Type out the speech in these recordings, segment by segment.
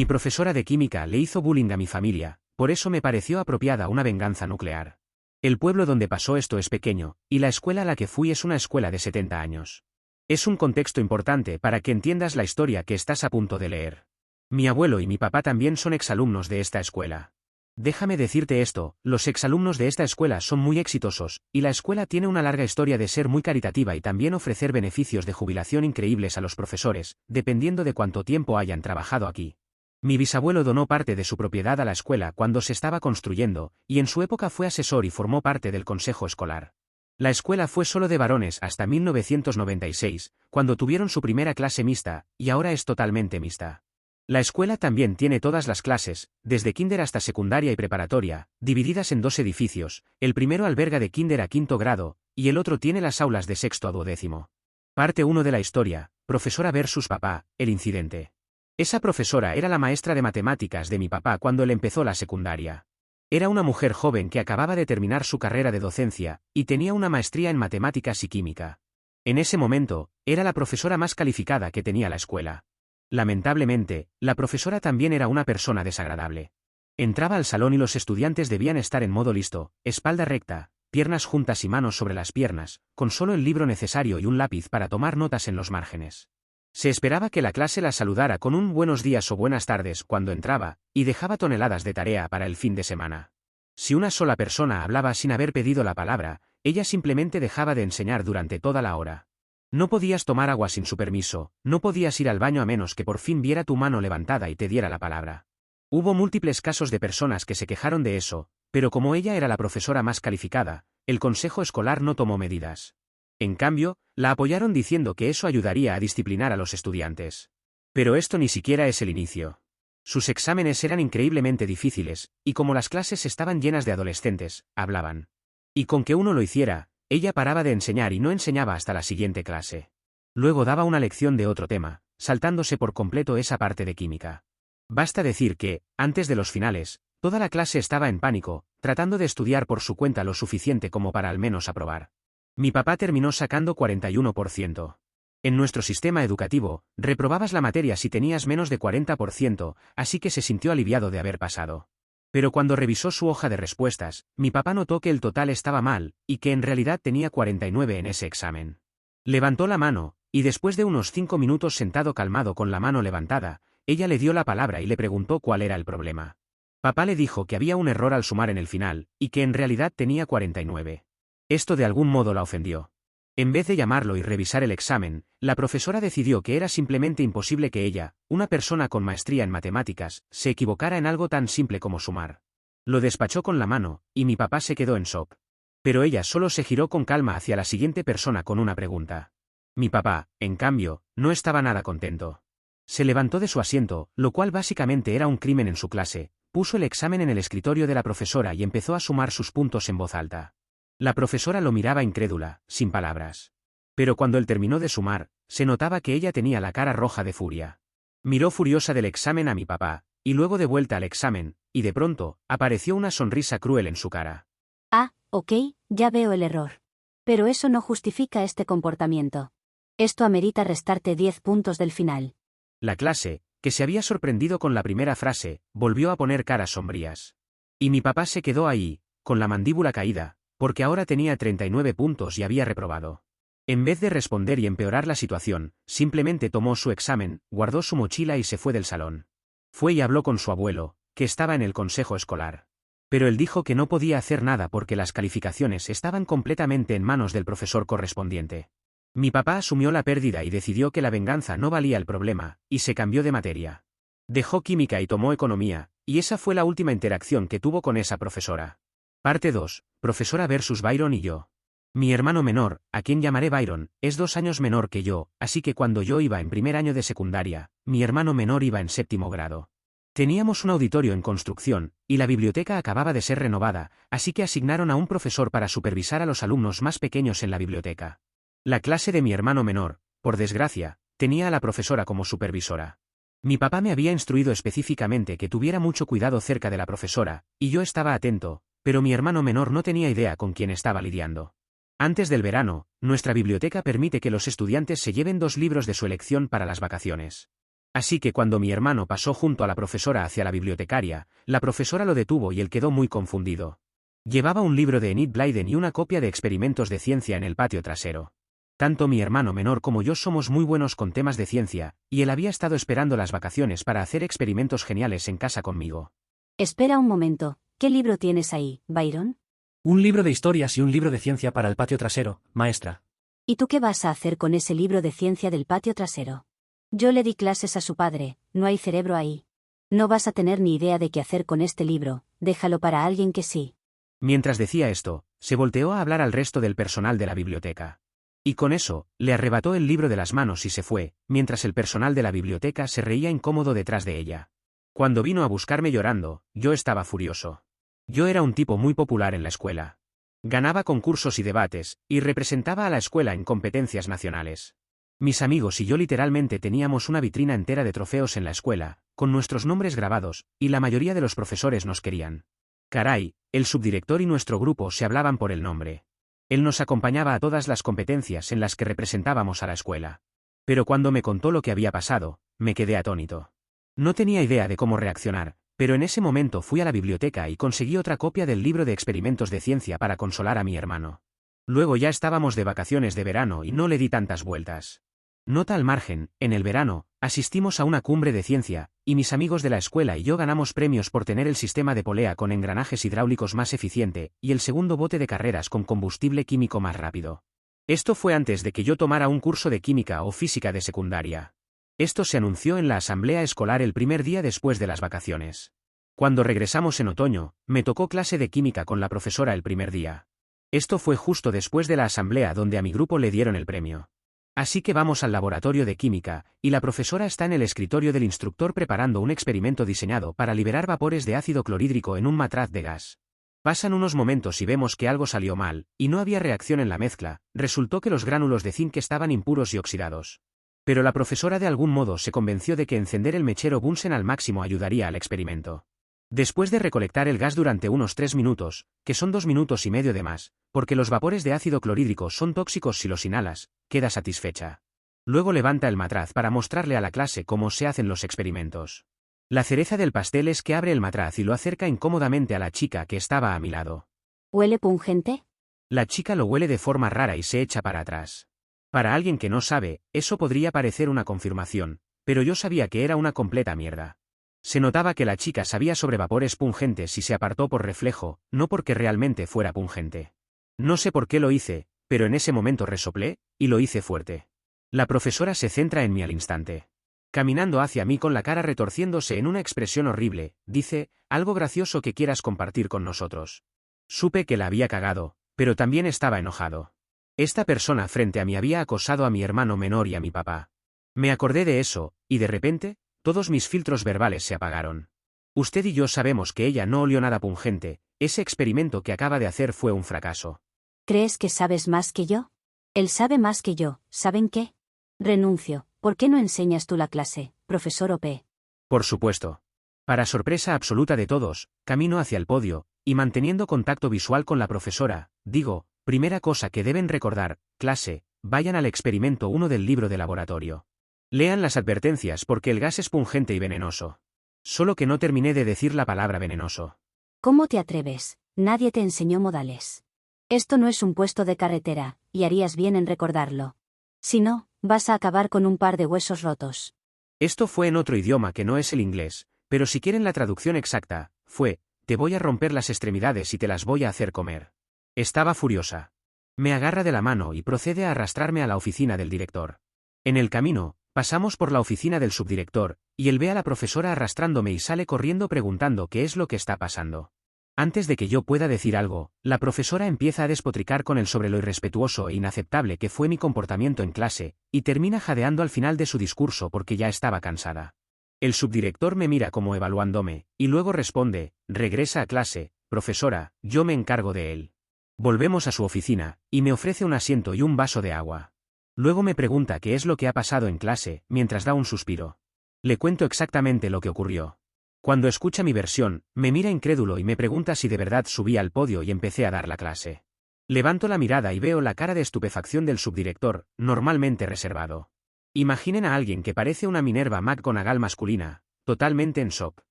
Mi profesora de química le hizo bullying a mi familia, por eso me pareció apropiada una venganza nuclear. El pueblo donde pasó esto es pequeño, y la escuela a la que fui es una escuela de 70 años. Es un contexto importante para que entiendas la historia que estás a punto de leer. Mi abuelo y mi papá también son exalumnos de esta escuela. Déjame decirte esto, los exalumnos de esta escuela son muy exitosos, y la escuela tiene una larga historia de ser muy caritativa y también ofrecer beneficios de jubilación increíbles a los profesores, dependiendo de cuánto tiempo hayan trabajado aquí. Mi bisabuelo donó parte de su propiedad a la escuela cuando se estaba construyendo, y en su época fue asesor y formó parte del consejo escolar. La escuela fue solo de varones hasta 1996, cuando tuvieron su primera clase mixta, y ahora es totalmente mixta. La escuela también tiene todas las clases, desde kinder hasta secundaria y preparatoria, divididas en dos edificios, el primero alberga de kinder a quinto grado, y el otro tiene las aulas de sexto a duodécimo. Parte 1 de la historia, profesora versus papá, el incidente. Esa profesora era la maestra de matemáticas de mi papá cuando él empezó la secundaria. Era una mujer joven que acababa de terminar su carrera de docencia, y tenía una maestría en matemáticas y química. En ese momento, era la profesora más calificada que tenía la escuela. Lamentablemente, la profesora también era una persona desagradable. Entraba al salón y los estudiantes debían estar en modo listo, espalda recta, piernas juntas y manos sobre las piernas, con solo el libro necesario y un lápiz para tomar notas en los márgenes. Se esperaba que la clase la saludara con un buenos días o buenas tardes cuando entraba, y dejaba toneladas de tarea para el fin de semana. Si una sola persona hablaba sin haber pedido la palabra, ella simplemente dejaba de enseñar durante toda la hora. No podías tomar agua sin su permiso, no podías ir al baño a menos que por fin viera tu mano levantada y te diera la palabra. Hubo múltiples casos de personas que se quejaron de eso, pero como ella era la profesora más calificada, el consejo escolar no tomó medidas. En cambio, la apoyaron diciendo que eso ayudaría a disciplinar a los estudiantes. Pero esto ni siquiera es el inicio. Sus exámenes eran increíblemente difíciles, y como las clases estaban llenas de adolescentes, hablaban. Y con que uno lo hiciera, ella paraba de enseñar y no enseñaba hasta la siguiente clase. Luego daba una lección de otro tema, saltándose por completo esa parte de química. Basta decir que, antes de los finales, toda la clase estaba en pánico, tratando de estudiar por su cuenta lo suficiente como para al menos aprobar. Mi papá terminó sacando 41%. En nuestro sistema educativo, reprobabas la materia si tenías menos de 40%, así que se sintió aliviado de haber pasado. Pero cuando revisó su hoja de respuestas, mi papá notó que el total estaba mal, y que en realidad tenía 49 en ese examen. Levantó la mano, y después de unos 5 minutos sentado calmado con la mano levantada, ella le dio la palabra y le preguntó cuál era el problema. Papá le dijo que había un error al sumar en el final, y que en realidad tenía 49. Esto de algún modo la ofendió. En vez de llamarlo y revisar el examen, la profesora decidió que era simplemente imposible que ella, una persona con maestría en matemáticas, se equivocara en algo tan simple como sumar. Lo despachó con la mano, y mi papá se quedó en shock. Pero ella solo se giró con calma hacia la siguiente persona con una pregunta. Mi papá, en cambio, no estaba nada contento. Se levantó de su asiento, lo cual básicamente era un crimen en su clase, puso el examen en el escritorio de la profesora y empezó a sumar sus puntos en voz alta. La profesora lo miraba incrédula, sin palabras. Pero cuando él terminó de sumar, se notaba que ella tenía la cara roja de furia. Miró furiosa del examen a mi papá, y luego de vuelta al examen, y de pronto, apareció una sonrisa cruel en su cara. Ah, ok, ya veo el error. Pero eso no justifica este comportamiento. Esto amerita restarte 10 puntos del final. La clase, que se había sorprendido con la primera frase, volvió a poner caras sombrías. Y mi papá se quedó ahí, con la mandíbula caída, porque ahora tenía 39 puntos y había reprobado. En vez de responder y empeorar la situación, simplemente tomó su examen, guardó su mochila y se fue del salón. Fue y habló con su abuelo, que estaba en el consejo escolar. Pero él dijo que no podía hacer nada porque las calificaciones estaban completamente en manos del profesor correspondiente. Mi papá asumió la pérdida y decidió que la venganza no valía el problema, y se cambió de materia. Dejó química y tomó economía, y esa fue la última interacción que tuvo con esa profesora. Parte 2. Profesora versus Byron y yo. Mi hermano menor, a quien llamaré Byron, es 2 años menor que yo, así que cuando yo iba en primer año de secundaria, mi hermano menor iba en 7º grado. Teníamos un auditorio en construcción, y la biblioteca acababa de ser renovada, así que asignaron a un profesor para supervisar a los alumnos más pequeños en la biblioteca. La clase de mi hermano menor, por desgracia, tenía a la profesora como supervisora. Mi papá me había instruido específicamente que tuviera mucho cuidado cerca de la profesora, y yo estaba atento, pero mi hermano menor no tenía idea con quién estaba lidiando. Antes del verano, nuestra biblioteca permite que los estudiantes se lleven 2 libros de su elección para las vacaciones. Así que cuando mi hermano pasó junto a la profesora hacia la bibliotecaria, la profesora lo detuvo y él quedó muy confundido. Llevaba un libro de Enid Blyden y una copia de experimentos de ciencia en el patio trasero. Tanto mi hermano menor como yo somos muy buenos con temas de ciencia, y él había estado esperando las vacaciones para hacer experimentos geniales en casa conmigo. Espera un momento, ¿qué libro tienes ahí, Byron? Un libro de historias y un libro de ciencia para el patio trasero, maestra. ¿Y tú qué vas a hacer con ese libro de ciencia del patio trasero? Yo le di clases a su padre, no hay cerebro ahí. No vas a tener ni idea de qué hacer con este libro, déjalo para alguien que sí. Mientras decía esto, se volteó a hablar al resto del personal de la biblioteca. Y con eso, le arrebató el libro de las manos y se fue, mientras el personal de la biblioteca se reía incómodo detrás de ella. Cuando vino a buscarme llorando, yo estaba furioso. Yo era un tipo muy popular en la escuela. Ganaba concursos y debates, y representaba a la escuela en competencias nacionales. Mis amigos y yo literalmente teníamos una vitrina entera de trofeos en la escuela, con nuestros nombres grabados, y la mayoría de los profesores nos querían. Caray, el subdirector y nuestro grupo se hablaban por el nombre. Él nos acompañaba a todas las competencias en las que representábamos a la escuela. Pero cuando me contó lo que había pasado, me quedé atónito. No tenía idea de cómo reaccionar, pero en ese momento fui a la biblioteca y conseguí otra copia del libro de experimentos de ciencia para consolar a mi hermano. Luego ya estábamos de vacaciones de verano y no le di tantas vueltas. Nota al margen, en el verano, asistimos a una cumbre de ciencia, y mis amigos de la escuela y yo ganamos premios por tener el sistema de polea con engranajes hidráulicos más eficiente, y el segundo bote de carreras con combustible químico más rápido. Esto fue antes de que yo tomara un curso de química o física de secundaria. Esto se anunció en la asamblea escolar el primer día después de las vacaciones. Cuando regresamos en otoño, me tocó clase de química con la profesora el primer día. Esto fue justo después de la asamblea donde a mi grupo le dieron el premio. Así que vamos al laboratorio de química, y la profesora está en el escritorio del instructor preparando un experimento diseñado para liberar vapores de ácido clorhídrico en un matraz de gas. Pasan unos momentos y vemos que algo salió mal, y no había reacción en la mezcla, resultó que los gránulos de zinc estaban impuros y oxidados. Pero la profesora de algún modo se convenció de que encender el mechero Bunsen al máximo ayudaría al experimento. Después de recolectar el gas durante unos 3 minutos, que son 2 minutos y medio de más, porque los vapores de ácido clorhídrico son tóxicos si los inhalas, queda satisfecha. Luego levanta el matraz para mostrarle a la clase cómo se hacen los experimentos. La cereza del pastel es que abre el matraz y lo acerca incómodamente a la chica que estaba a mi lado. ¿Huele pungente? La chica lo huele de forma rara y se echa para atrás. Para alguien que no sabe, eso podría parecer una confirmación, pero yo sabía que era una completa mierda. Se notaba que la chica sabía sobre vapores pungentes y se apartó por reflejo, no porque realmente fuera pungente. No sé por qué lo hice, pero en ese momento resoplé, y lo hice fuerte. La profesora se centra en mí al instante. Caminando hacia mí con la cara retorciéndose en una expresión horrible, dice, algo gracioso que quieras compartir con nosotros. Supe que la había cagado, pero también estaba enojado. Esta persona frente a mí había acosado a mi hermano menor y a mi papá. Me acordé de eso, y de repente, todos mis filtros verbales se apagaron. Usted y yo sabemos que ella no olió nada pungente, ese experimento que acaba de hacer fue un fracaso. ¿Crees que sabes más que yo? Él sabe más que yo, ¿saben qué? Renuncio, ¿por qué no enseñas tú la clase, profesor OP? Por supuesto. Para sorpresa absoluta de todos, camino hacia el podio, y manteniendo contacto visual con la profesora, digo, primera cosa que deben recordar, clase, vayan al experimento 1 del libro de laboratorio. Lean las advertencias porque el gas es pungente y venenoso. Solo que no terminé de decir la palabra venenoso. ¿Cómo te atreves? Nadie te enseñó modales. Esto no es un puesto de carretera, y harías bien en recordarlo. Si no, vas a acabar con un par de huesos rotos. Esto fue en otro idioma que no es el inglés, pero si quieren la traducción exacta, fue, te voy a romper las extremidades y te las voy a hacer comer. Estaba furiosa. Me agarra de la mano y procede a arrastrarme a la oficina del director. En el camino, pasamos por la oficina del subdirector, y él ve a la profesora arrastrándome y sale corriendo preguntando qué es lo que está pasando. Antes de que yo pueda decir algo, la profesora empieza a despotricar con él sobre lo irrespetuoso e inaceptable que fue mi comportamiento en clase, y termina jadeando al final de su discurso porque ya estaba cansada. El subdirector me mira como evaluándome, y luego responde, regresa a clase, profesora, yo me encargo de él. Volvemos a su oficina, y me ofrece un asiento y un vaso de agua. Luego me pregunta qué es lo que ha pasado en clase, mientras da un suspiro. Le cuento exactamente lo que ocurrió. Cuando escucha mi versión, me mira incrédulo y me pregunta si de verdad subí al podio y empecé a dar la clase. Levanto la mirada y veo la cara de estupefacción del subdirector, normalmente reservado. Imaginen a alguien que parece una Minerva McGonagall masculina, totalmente en shock.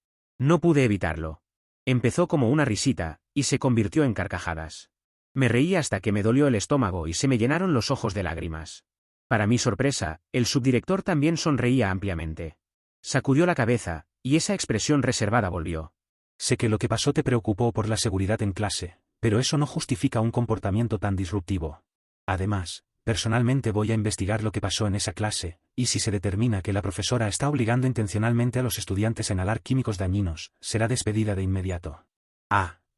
No pude evitarlo. Empezó como una risita, y se convirtió en carcajadas. Me reí hasta que me dolió el estómago y se me llenaron los ojos de lágrimas. Para mi sorpresa, el subdirector también sonreía ampliamente. Sacudió la cabeza, y esa expresión reservada volvió. Sé que lo que pasó te preocupó por la seguridad en clase, pero eso no justifica un comportamiento tan disruptivo. Además, personalmente voy a investigar lo que pasó en esa clase, y si se determina que la profesora está obligando intencionalmente a los estudiantes a inhalar químicos dañinos, será despedida de inmediato.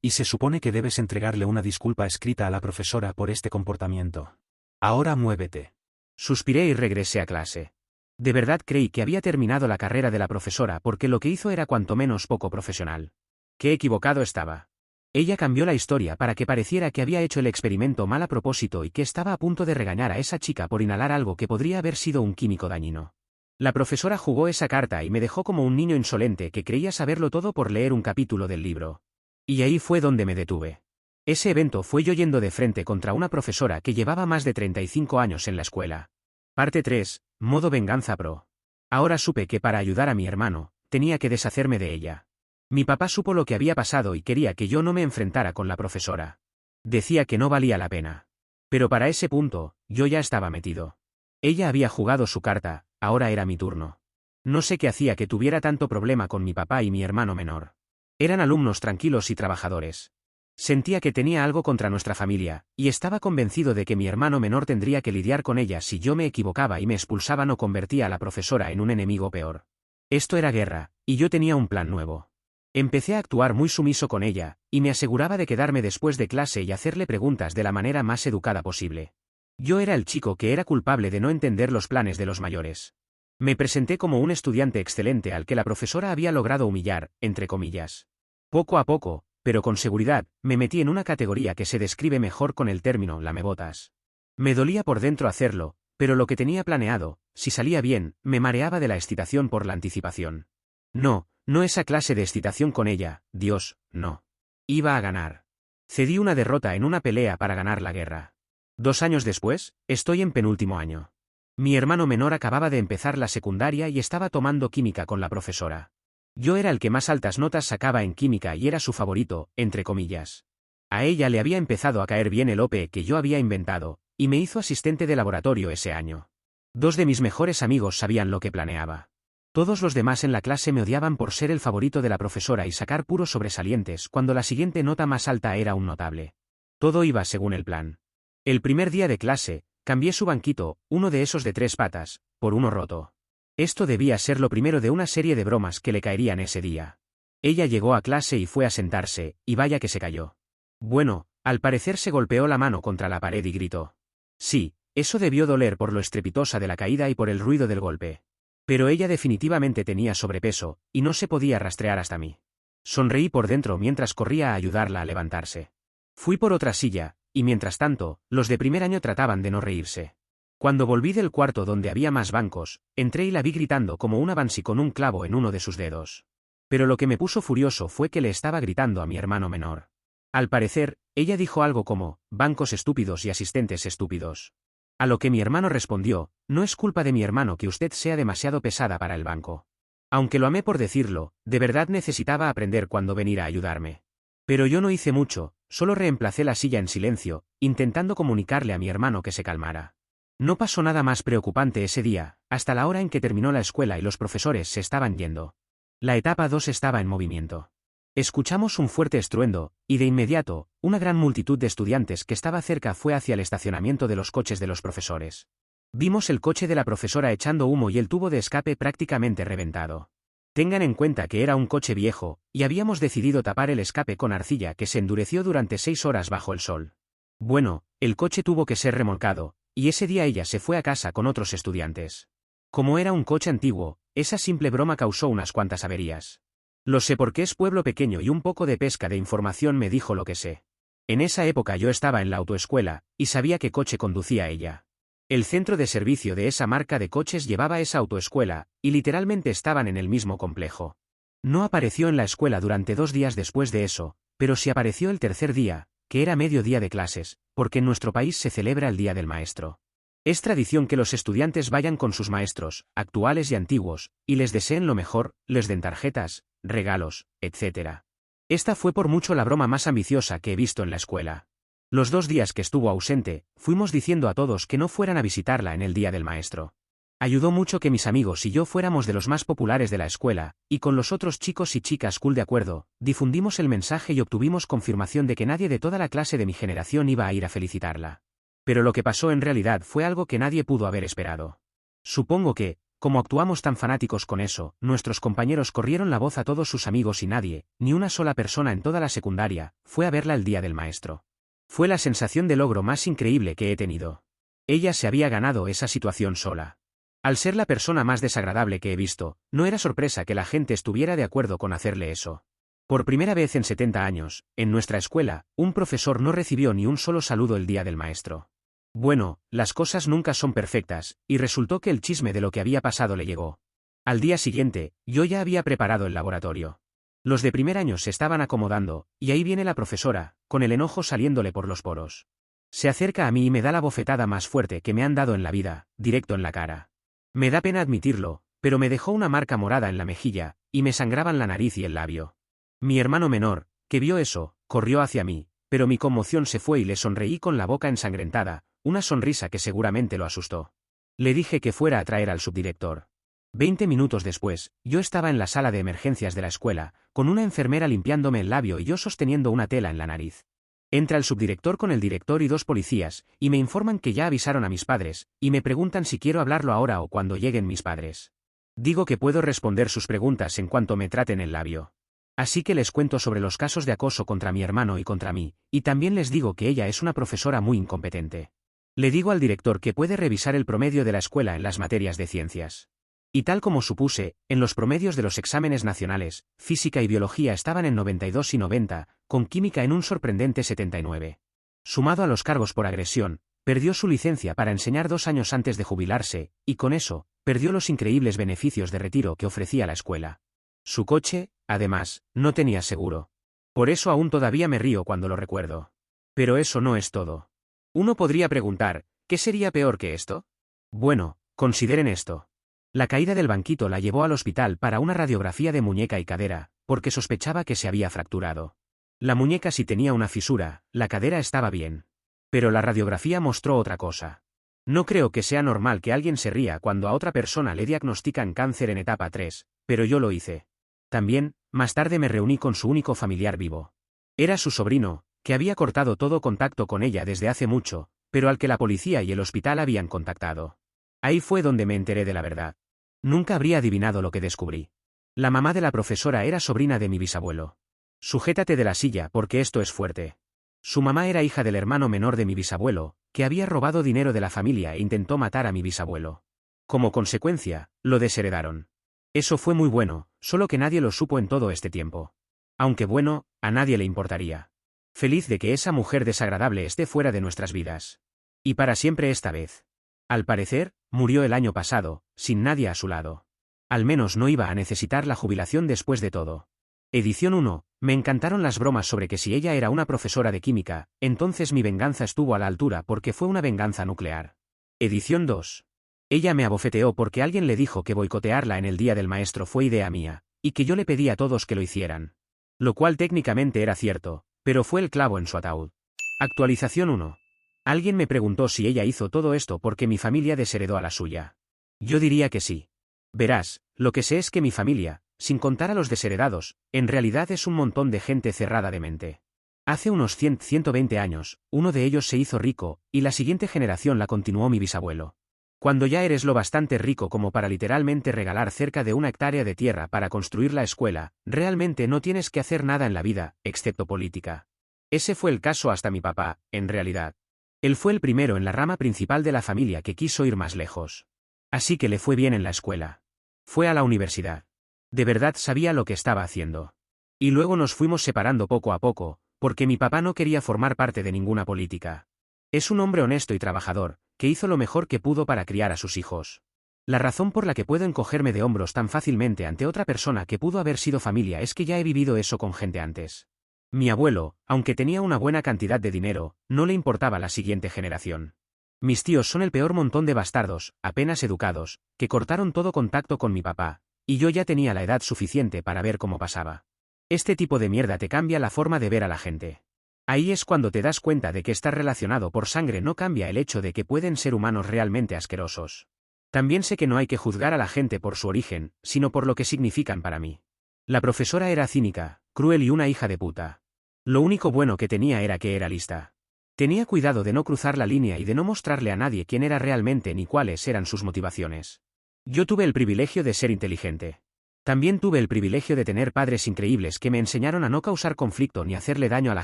Y se supone que debes entregarle una disculpa escrita a la profesora por este comportamiento. Ahora muévete. Suspiré y regresé a clase. De verdad creí que había terminado la carrera de la profesora porque lo que hizo era cuanto menos poco profesional. Qué equivocado estaba. Ella cambió la historia para que pareciera que había hecho el experimento mal a propósito y que estaba a punto de regañar a esa chica por inhalar algo que podría haber sido un químico dañino. La profesora jugó esa carta y me dejó como un niño insolente que creía saberlo todo por leer un capítulo del libro. Y ahí fue donde me detuve. Ese evento fue yo yendo de frente contra una profesora que llevaba más de 35 años en la escuela. Parte 3. Modo venganza pro. Ahora supe que para ayudar a mi hermano, tenía que deshacerme de ella. Mi papá supo lo que había pasado y quería que yo no me enfrentara con la profesora. Decía que no valía la pena. Pero para ese punto, yo ya estaba metido. Ella había jugado su carta, ahora era mi turno. No sé qué hacía que tuviera tanto problema con mi papá y mi hermano menor. Eran alumnos tranquilos y trabajadores. Sentía que tenía algo contra nuestra familia, y estaba convencido de que mi hermano menor tendría que lidiar con ella si yo me equivocaba y me expulsaban o convertía a la profesora en un enemigo peor. Esto era guerra, y yo tenía un plan nuevo. Empecé a actuar muy sumiso con ella, y me aseguraba de quedarme después de clase y hacerle preguntas de la manera más educada posible. Yo era el chico que era culpable de no entender los planes de los mayores. Me presenté como un estudiante excelente al que la profesora había logrado humillar, entre comillas. Poco a poco, pero con seguridad, me metí en una categoría que se describe mejor con el término lamebotas. Me dolía por dentro hacerlo, pero lo que tenía planeado, si salía bien, me mareaba de la excitación por la anticipación. No esa clase de excitación con ella, Dios, no. Iba a ganar. Cedí una derrota en una pelea para ganar la guerra. 2 años después, estoy en penúltimo año. Mi hermano menor acababa de empezar la secundaria y estaba tomando química con la profesora. Yo era el que más altas notas sacaba en química y era su favorito, entre comillas. A ella le había empezado a caer bien el OPE que yo había inventado, y me hizo asistente de laboratorio ese año. 2 de mis mejores amigos sabían lo que planeaba. Todos los demás en la clase me odiaban por ser el favorito de la profesora y sacar puros sobresalientes cuando la siguiente nota más alta era un notable. Todo iba según el plan. El primer día de clase, cambié su banquito, uno de esos de 3 patas, por uno roto. Esto debía ser lo primero de una serie de bromas que le caerían ese día. Ella llegó a clase y fue a sentarse, y vaya que se cayó. Bueno, al parecer se golpeó la mano contra la pared y gritó. Sí, eso debió doler por lo estrepitosa de la caída y por el ruido del golpe. Pero ella definitivamente tenía sobrepeso, y no se podía rastrear hasta mí. Sonreí por dentro mientras corría a ayudarla a levantarse. Fui por otra silla, y mientras tanto, los de primer año trataban de no reírse. Cuando volví del cuarto donde había más bancos, entré y la vi gritando como una Banshee con un clavo en uno de sus dedos. Pero lo que me puso furioso fue que le estaba gritando a mi hermano menor. Al parecer, ella dijo algo como, bancos estúpidos y asistentes estúpidos. A lo que mi hermano respondió, no es culpa de mi hermano que usted sea demasiado pesada para el banco. Aunque lo amé por decirlo, de verdad necesitaba aprender cuándo venir a ayudarme. Pero yo no hice mucho, solo reemplacé la silla en silencio, intentando comunicarle a mi hermano que se calmara. No pasó nada más preocupante ese día, hasta la hora en que terminó la escuela y los profesores se estaban yendo. La etapa 2 estaba en movimiento. Escuchamos un fuerte estruendo, y de inmediato, una gran multitud de estudiantes que estaba cerca fue hacia el estacionamiento de los coches de los profesores. Vimos el coche de la profesora echando humo y el tubo de escape prácticamente reventado. Tengan en cuenta que era un coche viejo, y habíamos decidido tapar el escape con arcilla que se endureció durante 6 horas bajo el sol. Bueno, el coche tuvo que ser remolcado, y ese día ella se fue a casa con otros estudiantes. Como era un coche antiguo, esa simple broma causó unas cuantas averías. Lo sé porque es pueblo pequeño y un poco de pesca de información me dijo lo que sé. En esa época yo estaba en la autoescuela, y sabía qué coche conducía ella. El centro de servicio de esa marca de coches llevaba esa autoescuela, y literalmente estaban en el mismo complejo. No apareció en la escuela durante 2 días después de eso, pero sí apareció el tercer día, que era medio día de clases, porque en nuestro país se celebra el Día del Maestro. Es tradición que los estudiantes vayan con sus maestros, actuales y antiguos, y les deseen lo mejor, les den tarjetas, regalos, etc. Esta fue por mucho la broma más ambiciosa que he visto en la escuela. Los 2 días que estuvo ausente, fuimos diciendo a todos que no fueran a visitarla en el día del maestro. Ayudó mucho que mis amigos y yo fuéramos de los más populares de la escuela, y con los otros chicos y chicas cool de acuerdo, difundimos el mensaje y obtuvimos confirmación de que nadie de toda la clase de mi generación iba a ir a felicitarla. Pero lo que pasó en realidad fue algo que nadie pudo haber esperado. Supongo que, como actuamos tan fanáticos con eso, nuestros compañeros corrieron la voz a todos sus amigos y nadie, ni una sola persona en toda la secundaria, fue a verla el día del maestro. Fue la sensación de logro más increíble que he tenido. Ella se había ganado esa situación sola. Al ser la persona más desagradable que he visto, no era sorpresa que la gente estuviera de acuerdo con hacerle eso. Por primera vez en 70 años, en nuestra escuela, un profesor no recibió ni un solo saludo el día del maestro. Bueno, las cosas nunca son perfectas, y resultó que el chisme de lo que había pasado le llegó. Al día siguiente, yo ya había preparado el laboratorio. Los de primer año se estaban acomodando, y ahí viene la profesora, con el enojo saliéndole por los poros. Se acerca a mí y me da la bofetada más fuerte que me han dado en la vida, directo en la cara. Me da pena admitirlo, pero me dejó una marca morada en la mejilla, y me sangraban la nariz y el labio. Mi hermano menor, que vio eso, corrió hacia mí, pero mi conmoción se fue y le sonreí con la boca ensangrentada, una sonrisa que seguramente lo asustó. Le dije que fuera a traer al subdirector. 20 minutos después, yo estaba en la sala de emergencias de la escuela, con una enfermera limpiándome el labio y yo sosteniendo una tela en la nariz. Entra el subdirector con el director y 2 policías, y me informan que ya avisaron a mis padres, y me preguntan si quiero hablarlo ahora o cuando lleguen mis padres. Digo que puedo responder sus preguntas en cuanto me traten el labio. Así que les cuento sobre los casos de acoso contra mi hermano y contra mí, y también les digo que ella es una profesora muy incompetente. Le digo al director que puede revisar el promedio de la escuela en las materias de ciencias. Y tal como supuse, en los promedios de los exámenes nacionales, física y biología estaban en 92 y 90, con química en un sorprendente 79. Sumado a los cargos por agresión, perdió su licencia para enseñar 2 años antes de jubilarse, y con eso, perdió los increíbles beneficios de retiro que ofrecía la escuela. Su coche, además, no tenía seguro. Por eso aún todavía me río cuando lo recuerdo. Pero eso no es todo. Uno podría preguntar, ¿qué sería peor que esto? Bueno, consideren esto. La caída del banquito la llevó al hospital para una radiografía de muñeca y cadera, porque sospechaba que se había fracturado. La muñeca sí tenía una fisura, la cadera estaba bien. Pero la radiografía mostró otra cosa. No creo que sea normal que alguien se ría cuando a otra persona le diagnostican cáncer en etapa 3, pero yo lo hice. También, más tarde me reuní con su único familiar vivo. Era su sobrino, que había cortado todo contacto con ella desde hace mucho, pero al que la policía y el hospital habían contactado. Ahí fue donde me enteré de la verdad. Nunca habría adivinado lo que descubrí. La mamá de la profesora era sobrina de mi bisabuelo. Sujétate de la silla porque esto es fuerte. Su mamá era hija del hermano menor de mi bisabuelo, que había robado dinero de la familia e intentó matar a mi bisabuelo. Como consecuencia, lo desheredaron. Eso fue muy bueno, solo que nadie lo supo en todo este tiempo. Aunque bueno, a nadie le importaría. Feliz de que esa mujer desagradable esté fuera de nuestras vidas. Y para siempre esta vez. Al parecer, murió el año pasado, sin nadie a su lado. Al menos no iba a necesitar la jubilación después de todo. Edición 1. Me encantaron las bromas sobre que si ella era una profesora de química, entonces mi venganza estuvo a la altura porque fue una venganza nuclear. Edición 2. Ella me abofeteó porque alguien le dijo que boicotearla en el día del maestro fue idea mía, y que yo le pedí a todos que lo hicieran. Lo cual técnicamente era cierto, pero fue el clavo en su ataúd. Actualización 1. Alguien me preguntó si ella hizo todo esto porque mi familia desheredó a la suya. Yo diría que sí. Verás, lo que sé es que mi familia, sin contar a los desheredados, en realidad es un montón de gente cerrada de mente. Hace unos 120 años, uno de ellos se hizo rico, y la siguiente generación la continuó mi bisabuelo. Cuando ya eres lo bastante rico como para literalmente regalar cerca de 1 hectárea de tierra para construir la escuela, realmente no tienes que hacer nada en la vida, excepto política. Ese fue el caso hasta mi papá, en realidad. Él fue el primero en la rama principal de la familia que quiso ir más lejos. Así que le fue bien en la escuela. Fue a la universidad. De verdad sabía lo que estaba haciendo. Y luego nos fuimos separando poco a poco, porque mi papá no quería formar parte de ninguna política. Es un hombre honesto y trabajador, que hizo lo mejor que pudo para criar a sus hijos. La razón por la que puedo encogerme de hombros tan fácilmente ante otra persona que pudo haber sido familia es que ya he vivido eso con gente antes. Mi abuelo, aunque tenía una buena cantidad de dinero, no le importaba la siguiente generación. Mis tíos son el peor montón de bastardos, apenas educados, que cortaron todo contacto con mi papá, y yo ya tenía la edad suficiente para ver cómo pasaba. Este tipo de mierda te cambia la forma de ver a la gente. Ahí es cuando te das cuenta de que estar relacionado por sangre no cambia el hecho de que pueden ser humanos realmente asquerosos. También sé que no hay que juzgar a la gente por su origen, sino por lo que significan para mí. La profesora era cínica, cruel y una hija de puta. Lo único bueno que tenía era que era lista. Tenía cuidado de no cruzar la línea y de no mostrarle a nadie quién era realmente ni cuáles eran sus motivaciones. Yo tuve el privilegio de ser inteligente. También tuve el privilegio de tener padres increíbles que me enseñaron a no causar conflicto ni hacerle daño a la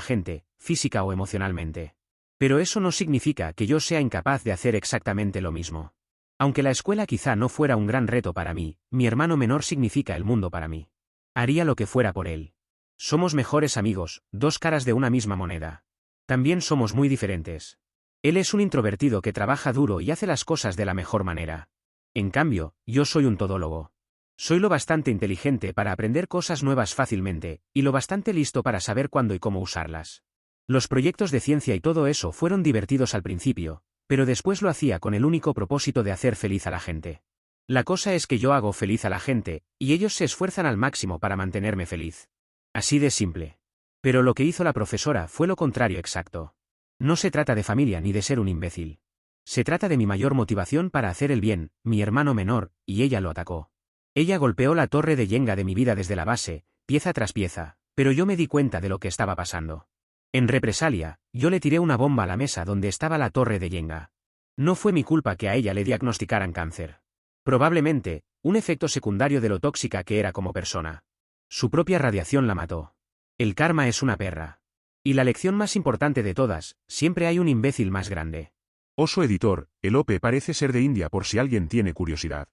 gente, física o emocionalmente. Pero eso no significa que yo sea incapaz de hacer exactamente lo mismo. Aunque la escuela quizá no fuera un gran reto para mí, mi hermano menor significa el mundo para mí. Haría lo que fuera por él. Somos mejores amigos, dos caras de una misma moneda. También somos muy diferentes. Él es un introvertido que trabaja duro y hace las cosas de la mejor manera. En cambio, yo soy un todólogo. Soy lo bastante inteligente para aprender cosas nuevas fácilmente, y lo bastante listo para saber cuándo y cómo usarlas. Los proyectos de ciencia y todo eso fueron divertidos al principio, pero después lo hacía con el único propósito de hacer feliz a la gente. La cosa es que yo hago feliz a la gente, y ellos se esfuerzan al máximo para mantenerme feliz. Así de simple. Pero lo que hizo la profesora fue lo contrario exacto. No se trata de familia ni de ser un imbécil. Se trata de mi mayor motivación para hacer el bien, mi hermano menor, y ella lo atacó. Ella golpeó la torre de Jenga de mi vida desde la base, pieza tras pieza, pero yo me di cuenta de lo que estaba pasando. En represalia, yo le tiré una bomba a la mesa donde estaba la torre de Jenga. No fue mi culpa que a ella le diagnosticaran cáncer. Probablemente, un efecto secundario de lo tóxica que era como persona. Su propia radiación la mató. El karma es una perra. Y la lección más importante de todas, siempre hay un imbécil más grande. Oso editor, el OP parece ser de India por si alguien tiene curiosidad.